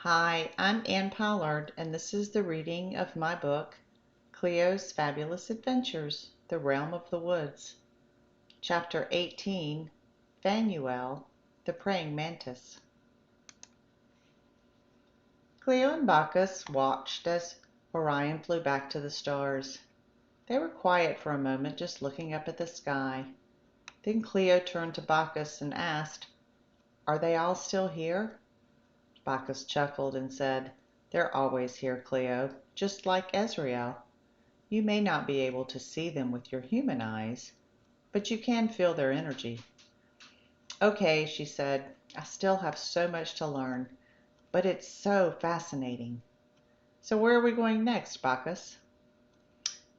Hi, I'm Anne Pollard, and this is the reading of my book, Cleo's Fabulous Adventures, The Realm of the Woods, Chapter 18, Phanuel the Praying Mantis. Cleo and Bacchus watched as Orion flew back to the stars. They were quiet for a moment, just looking up at the sky. Then Cleo turned to Bacchus and asked, "Are they all still here?" Bacchus chuckled and said, "They're always here, Cleo, just like Zuriel. You may not be able to see them with your human eyes, but you can feel their energy." "Okay," she said, "I still have so much to learn, but it's so fascinating. So where are we going next, Bacchus?"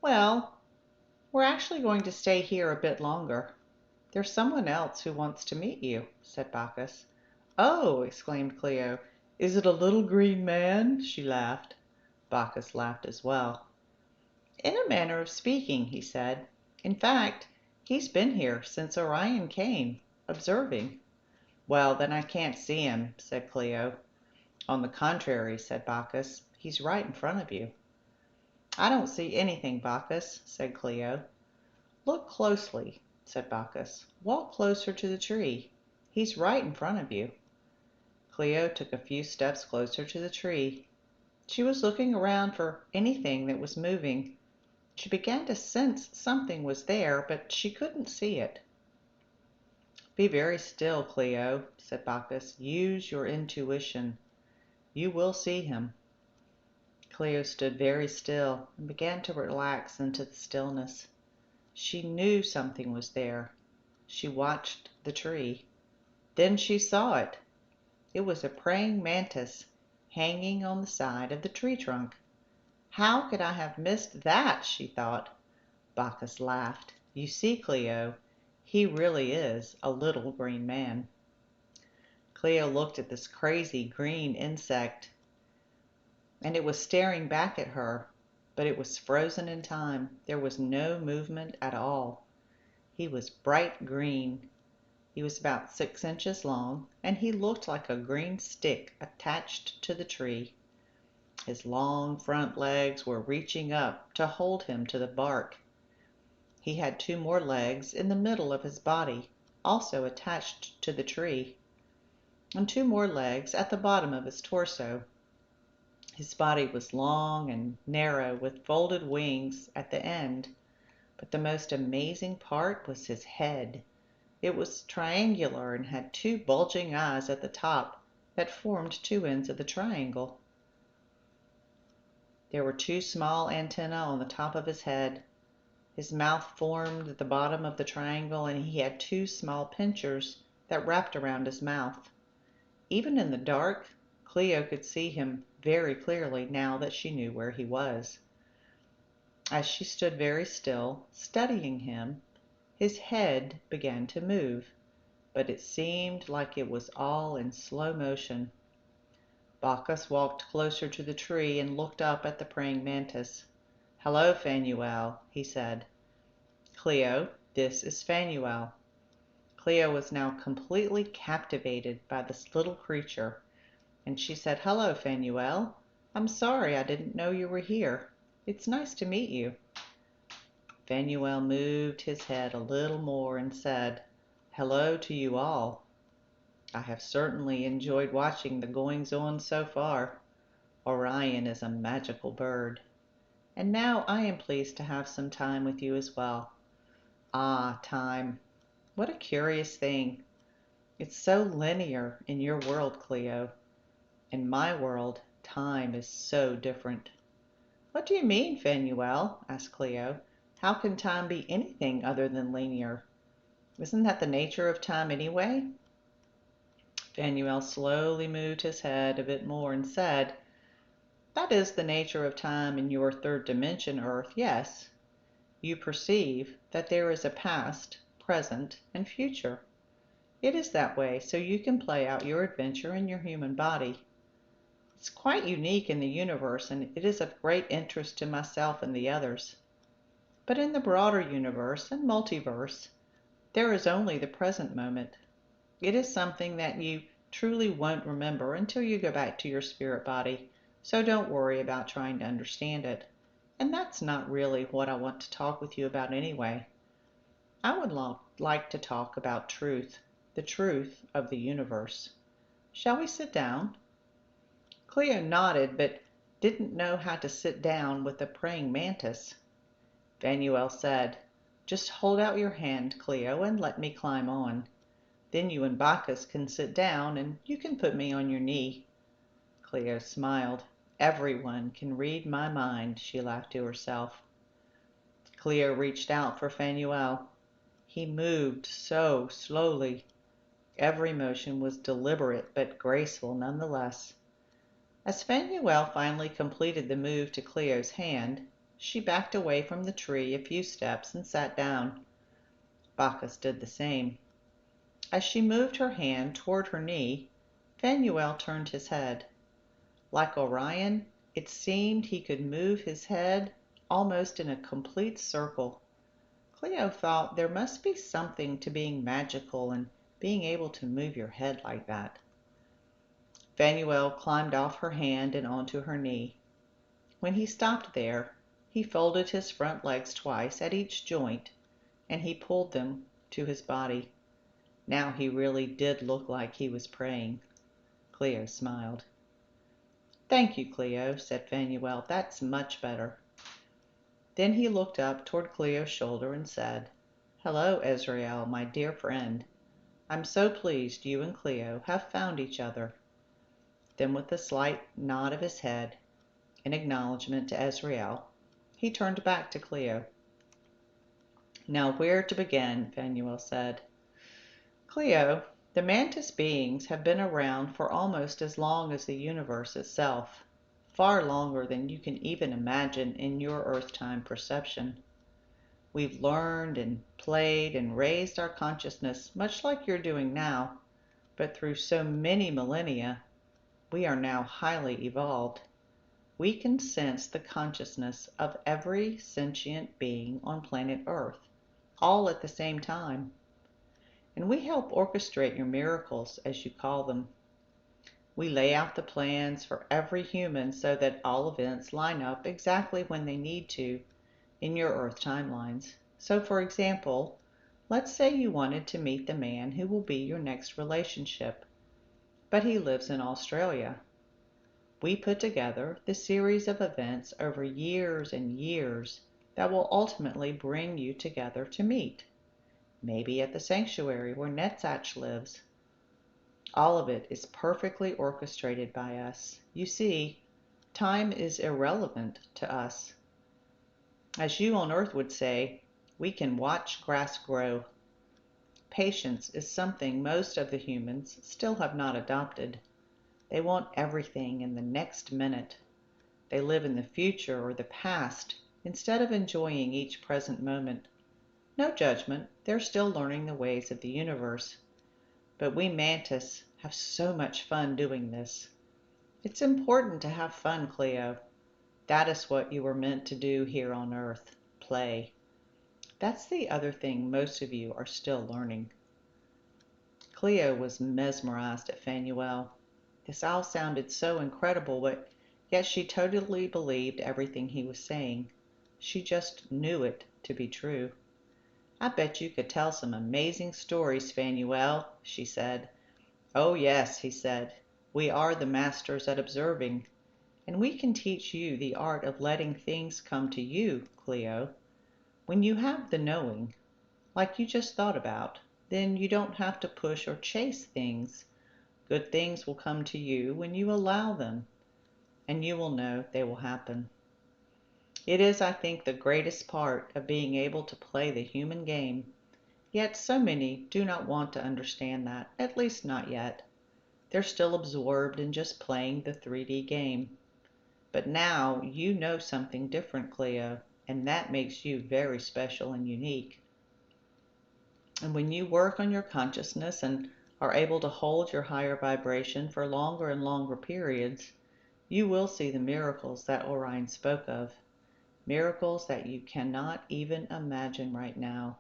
"Well, we're actually going to stay here a bit longer. There's someone else who wants to meet you," said Bacchus. "Oh!" exclaimed Cleo. "Is it a little green man?" She laughed. Bacchus laughed as well. "In a manner of speaking," he said. "In fact, he's been here since Orion came, observing." "Well, then I can't see him," said Cleo. "On the contrary," said Bacchus, "he's right in front of you." "I don't see anything, Bacchus," said Cleo. "Look closely," said Bacchus. "Walk closer to the tree. He's right in front of you." Cleo took a few steps closer to the tree. She was looking around for anything that was moving. She began to sense something was there, but she couldn't see it. "Be very still, Cleo," said Bacchus. "Use your intuition. You will see him." Cleo stood very still and began to relax into the stillness. She knew something was there. She watched the tree. Then she saw it. It was a praying mantis hanging on the side of the tree trunk. "How could I have missed that?" she thought. Bacchus laughed. "You see, Cleo, he really is a little green man." Cleo looked at this crazy green insect, and it was staring back at her, but it was frozen in time. There was no movement at all. He was bright green. He was about 6 inches long, and he looked like a green stick attached to the tree. His long front legs were reaching up to hold him to the bark. He had two more legs in the middle of his body, also attached to the tree, and two more legs at the bottom of his torso. His body was long and narrow with folded wings at the end, but the most amazing part was his head. It was triangular and had two bulging eyes at the top that formed two ends of the triangle. There were two small antennae on the top of his head. His mouth formed at the bottom of the triangle, and he had two small pincers that wrapped around his mouth. Even in the dark, Cleo could see him very clearly now that she knew where he was. As she stood very still, studying him, his head began to move, but it seemed like it was all in slow motion. Bacchus walked closer to the tree and looked up at the praying mantis. "Hello, Phanuel," he said. "Cleo, this is Phanuel." Cleo was now completely captivated by this little creature, and she said, "Hello, Phanuel. I'm sorry I didn't know you were here. It's nice to meet you." Phanuel moved his head a little more and said, "Hello to you all. I have certainly enjoyed watching the goings-on so far. Orion is a magical bird. And now I am pleased to have some time with you as well." Ah, time. What a curious thing. It's so linear in your world, Cleo. In my world, time is so different. "What do you mean, Phanuel?" asked Cleo. "How can time be anything other than linear? Isn't that the nature of time anyway?" Phanuel slowly moved his head a bit more and said, "That is the nature of time in your third dimension, Earth, yes. You perceive that there is a past, present, and future. It is that way so you can play out your adventure in your human body. It's quite unique in the universe, and it is of great interest to myself and the others. But in the broader universe and multiverse, there is only the present moment. It is something that you truly won't remember until you go back to your spirit body, so don't worry about trying to understand it. And that's not really what I want to talk with you about anyway. I would like to talk about truth, the truth of the universe. Shall we sit down? Cleo nodded, but didn't know how to sit down with a praying mantis. Phanuel said, "Just hold out your hand, Cleo, and let me climb on. Then you and Bacchus can sit down, and you can put me on your knee." Cleo smiled. "Everyone can read my mind," she laughed to herself. Cleo reached out for Phanuel. He moved so slowly. Every motion was deliberate but graceful nonetheless. As Phanuel finally completed the move to Cleo's hand, she backed away from the tree a few steps and sat down. Bacchus did the same. As she moved her hand toward her knee, Phanuel turned his head. Like Orion, it seemed he could move his head almost in a complete circle. Cleo thought there must be something to being magical and being able to move your head like that. Phanuel climbed off her hand and onto her knee. When he stopped there, he folded his front legs twice at each joint, and he pulled them to his body. Now he really did look like he was praying. Cleo smiled. "Thank you, Cleo," said Phanuel. "That's much better." Then he looked up toward Cleo's shoulder and said, "Hello, Zuriel, my dear friend. I'm so pleased you and Cleo have found each other." Then with a slight nod of his head, in acknowledgement to Zuriel, he turned back to Cleo. "Now where to begin?" Phanuel said. "Cleo, the mantis beings have been around for almost as long as the universe itself, far longer than you can even imagine in your Earth-time perception. We've learned and played and raised our consciousness much like you're doing now, but through so many millennia, we are now highly evolved. We can sense the consciousness of every sentient being on planet Earth, all at the same time. And we help orchestrate your miracles, as you call them. We lay out the plans for every human so that all events line up exactly when they need to in your Earth timelines. So for example, let's say you wanted to meet the man who will be your next relationship, but he lives in Australia. We put together the series of events over years and years that will ultimately bring you together to meet. Maybe at the sanctuary where Netzach lives. All of it is perfectly orchestrated by us. You see, time is irrelevant to us. As you on Earth would say, we can watch grass grow. Patience is something most of the humans still have not adopted. They want everything in the next minute. They live in the future or the past instead of enjoying each present moment. No judgment, they're still learning the ways of the universe. But we mantis have so much fun doing this. It's important to have fun, Cleo. That is what you were meant to do here on Earth, play. That's the other thing most of you are still learning. Cleo was mesmerized at Phanuel. This all sounded so incredible, but yet she totally believed everything he was saying. She just knew it to be true. "I bet you could tell some amazing stories, Phanuel," she said. "Oh yes," he said. "We are the masters at observing, and we can teach you the art of letting things come to you, Cleo. When you have the knowing, like you just thought about, then you don't have to push or chase things. Good things will come to you when you allow them, and you will know they will happen." It is, I think, the greatest part of being able to play the human game. Yet so many do not want to understand that, at least not yet. They're still absorbed in just playing the 3D game. But now you know something different, Cleo, and that makes you very special and unique. And when you work on your consciousness and are able to hold your higher vibration for longer and longer periods, you will see the miracles that Orion spoke of. Miracles that you cannot even imagine right now.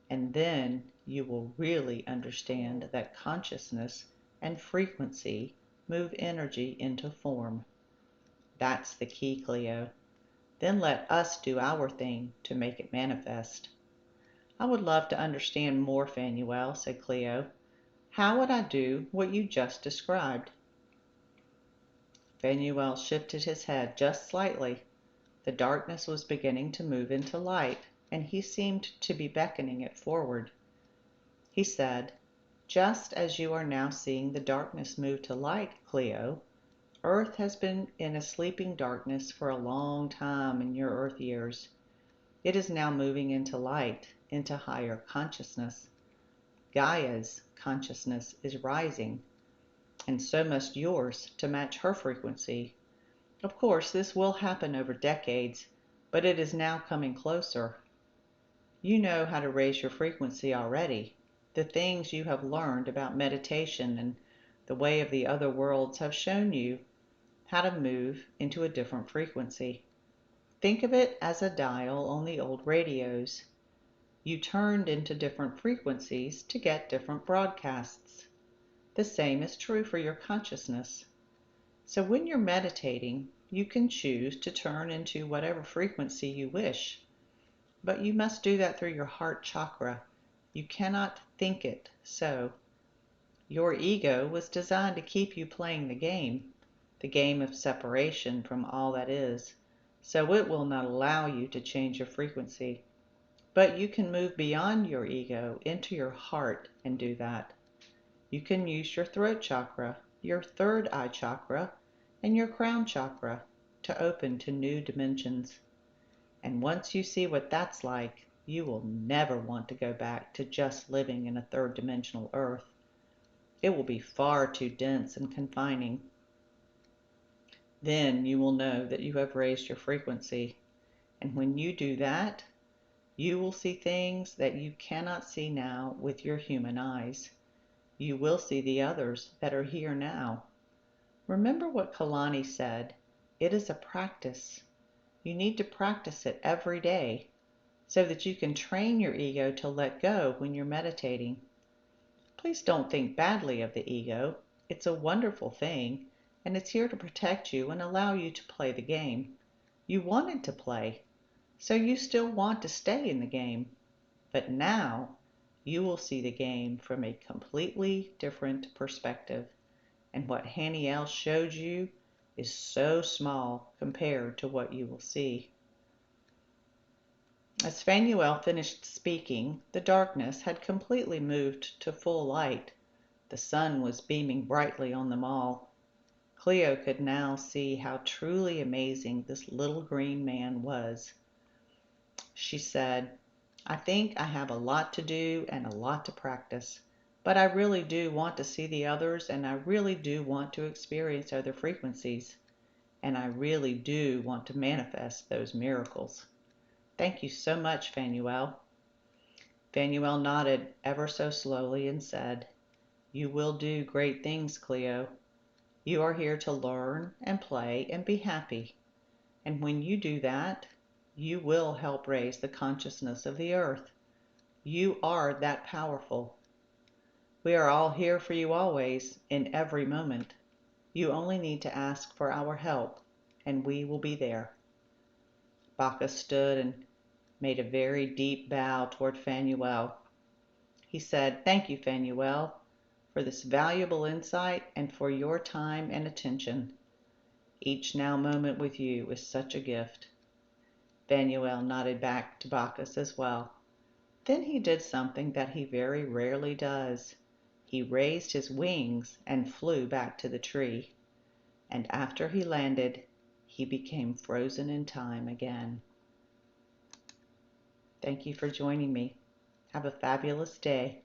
And then you will really understand that consciousness and frequency move energy into form. That's the key, Cleo. Then let us do our thing to make it manifest. I would love to understand more, Phanuel, said Cleo. How would I do what you just described? Phanuel shifted his head just slightly. The darkness was beginning to move into light, and he seemed to be beckoning it forward. He said, just as you are now seeing the darkness move to light, Cleo, Earth has been in a sleeping darkness for a long time in your Earth years. It is now moving into light, into higher consciousness. Gaia's consciousness is rising, and so must yours to match her frequency. Of course, this will happen over decades, but it is now coming closer. You know how to raise your frequency already. The things you have learned about meditation and the way of the other worlds have shown you how to move into a different frequency. Think of it as a dial on the old radios. You turned into different frequencies to get different broadcasts. The same is true for your consciousness. So when you're meditating, you can choose to turn into whatever frequency you wish. But you must do that through your heart chakra. You cannot think it so. Your ego was designed to keep you playing the game of separation from all that is, so it will not allow you to change your frequency. But you can move beyond your ego into your heart and do that. You can use your throat chakra, your third eye chakra, and your crown chakra to open to new dimensions. And once you see what that's like, you will never want to go back to just living in a third-dimensional Earth. It will be far too dense and confining. Then you will know that you have raised your frequency. And when you do that, you will see things that you cannot see now with your human eyes. You will see the others that are here now. Remember what Kalani said. It is a practice. You need to practice it every day so that you can train your ego to let go when you're meditating. Please don't think badly of the ego. It's a wonderful thing, and it's here to protect you and allow you to play the game. You wanted to play, so you still want to stay in the game. But now you will see the game from a completely different perspective, and what Haniel showed you is so small compared to what you will see. As Phanuel finished speaking, the darkness had completely moved to full light. The sun was beaming brightly on them all. Cleo could now see how truly amazing this little green man was. She said, I think I have a lot to do and a lot to practice, but I really do want to see the others, and I really do want to experience other frequencies, and I really do want to manifest those miracles. Thank you so much, Phanuel. Phanuel nodded ever so slowly and said, You will do great things, Cleo. You are here to learn and play and be happy. And when you do that, you will help raise the consciousness of the earth. You are that powerful. We are all here for you always, in every moment. You only need to ask for our help, and we will be there. Bacchus stood and made a very deep bow toward Phanuel. He said, Thank you, Phanuel, for this valuable insight and for your time and attention. Each now moment with you is such a gift. Phanuel nodded back to Bacchus as well. Then he did something that he very rarely does. He raised his wings and flew back to the tree. And after he landed, he became frozen in time again. Thank you for joining me. Have a fabulous day.